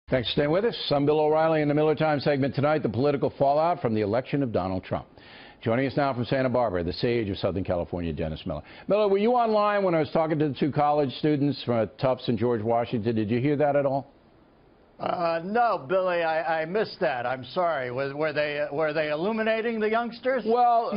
Thanks for staying with us. I'm Bill O'Reilly in the Miller Time segment tonight, the political fallout from the election of Donald Trump. Joining us now from Santa Barbara, the sage of Southern California, Dennis Miller. Miller, were you online when I was talking to the two college students from Tufts and George Washington? Did you hear that at all? No, Billy, I missed that. I'm sorry. Were they illuminating the youngsters? Well,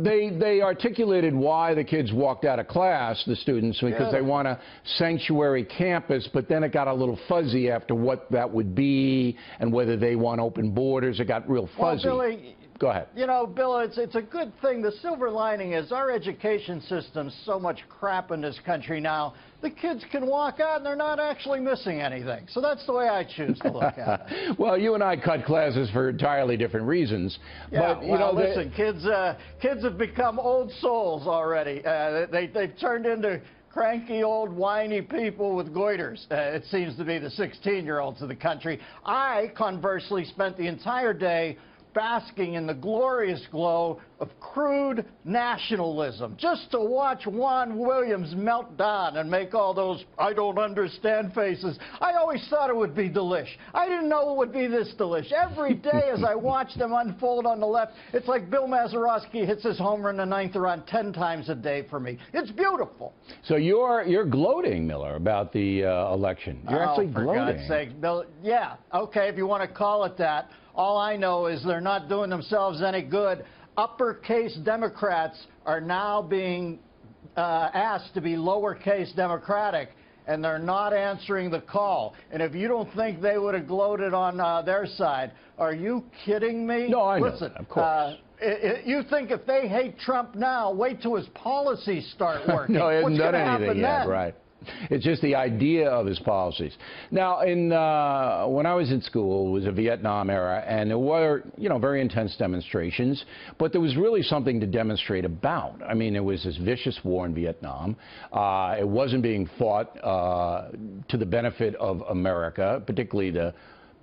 they articulated why the kids walked out of class, the students, because they want a sanctuary campus, but then it got a little fuzzy after what that would be and whether they want open borders. It got real fuzzy. Well, Billy, go ahead. You know, Bill, it's a good thing. The silver lining is our education system's so much crap in this country now. The kids can walk out and they're not actually missing anything. So that's the way I choose to look at it. Well, you and I cut classes for entirely different reasons. Yeah, but, listen, kids have become old souls already. They've turned into cranky, old, whiny people with goiters. It seems to be the 16-year-olds of the country. I, conversely, spent the entire day basking in the glorious glow of crude nationalism, just to watch Juan Williams melt down and make all those I don't understand faces. I always thought it would be delish. I didn't know it would be this delish. Every day as I watch them unfold on the left, it's like Bill Mazeroski hits his homer in the ninth around 10 times a day for me. It's beautiful. So you're gloating, Miller, about the election. You're actually gloating. For God's sake, Bill. Yeah, okay, if you want to call it that. All I know is they're not doing themselves any good. Uppercase Democrats are now being asked to be lowercase Democratic, and they're not answering the call. And if you don't think they would have gloated on their side, are you kidding me? No, I know. Listen, of course. You think if they hate Trump now, wait till his policies start working. No, he hasn't What's done gonna anything yet, then? right? It's just the idea of his policies. Now, when I was in school, it was a Vietnam era, and there were, very intense demonstrations, but there was really something to demonstrate about. I mean, there was this vicious war in Vietnam. It wasn't being fought to the benefit of America, particularly the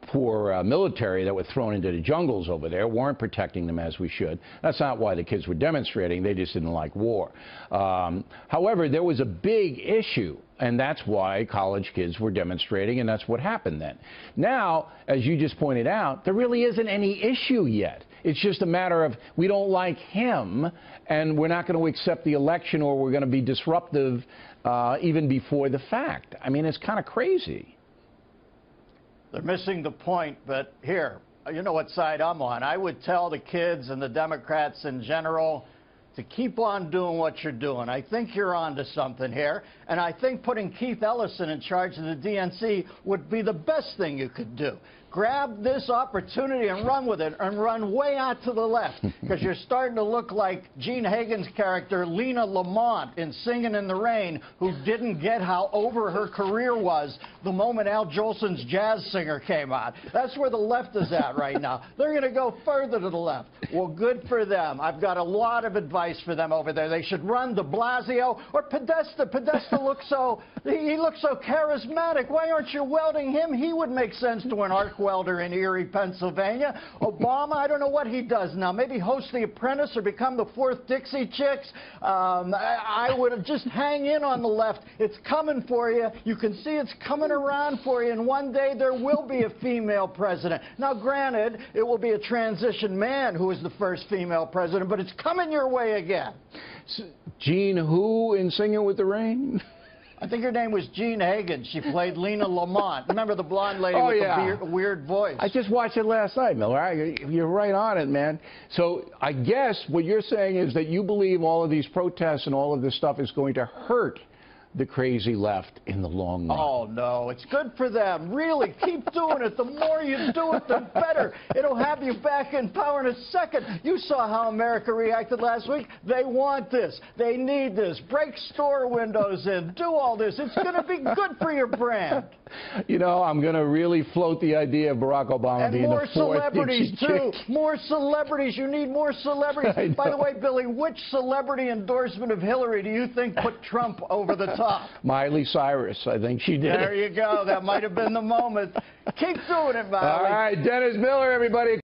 poor military that were thrown into the jungles over there, weren't protecting them as we should. That's not why the kids were demonstrating. They just didn't like war. However, there was a big issue, and that's why college kids were demonstrating, and that's what happened then. Now, as you just pointed out, there really isn't any issue yet. It's just a matter of we don't like him, and we're not going to accept the election, or we're going to be disruptive even before the fact. I mean, it's kind of crazy. They're missing the point, but here, you know what side I'm on. I would tell the kids and the Democrats in general to keep on doing what you're doing. I think you're on to something here, and I think putting Keith Ellison in charge of the DNC would be the best thing you could do. Grab this opportunity and run with it, and run way out to the left, because you're starting to look like Gene Hagen's character, Lena Lamont, in Singing in the Rain, who didn't get how over her career was the moment Al Jolson's Jazz Singer came out. That's where the left is at right now. They're going to go further to the left. Well, good for them. I've got a lot of advice for them over there. They should run de Blasio or Podesta. Podesta looks he looks so charismatic. Why aren't you welding him? He would make sense to an arc welder in Erie, Pennsylvania. Obama, I don't know what he does now. Maybe host The Apprentice or become the fourth Dixie Chicks. I would just hang in on the left. It's coming for you. You can see it's coming around for you, and one day there will be a female president. Now, granted, it will be a transition man who is the first female president, but it's coming your way again. Gene who in Singing with the Rain? I think her name was Jean Hagen. She played Lena Lamont. Remember the blonde lady with the weird voice? I just watched it last night, Miller. You're right on it, man. So I guess what you're saying is that you believe all of these protests and all of this stuff is going to hurt the crazy left in the long run. Oh, no. It's good for them. Really, keep doing it. The more you do it, the better. It'll have you back in power in a second. You saw how America reacted last week. They want this. They need this. Break store windows in. Do all this. It's going to be good for your brand. You know, I'm going to really float the idea of Barack Obama being the fourth celebrities, too. More celebrities. You need more celebrities. By the way, Billy, which celebrity endorsement of Hillary do you think put Trump over the top? Miley Cyrus. I think she did. There you go. That might have been the moment. Keep doing it, Miley. All right, Dennis Miller, everybody.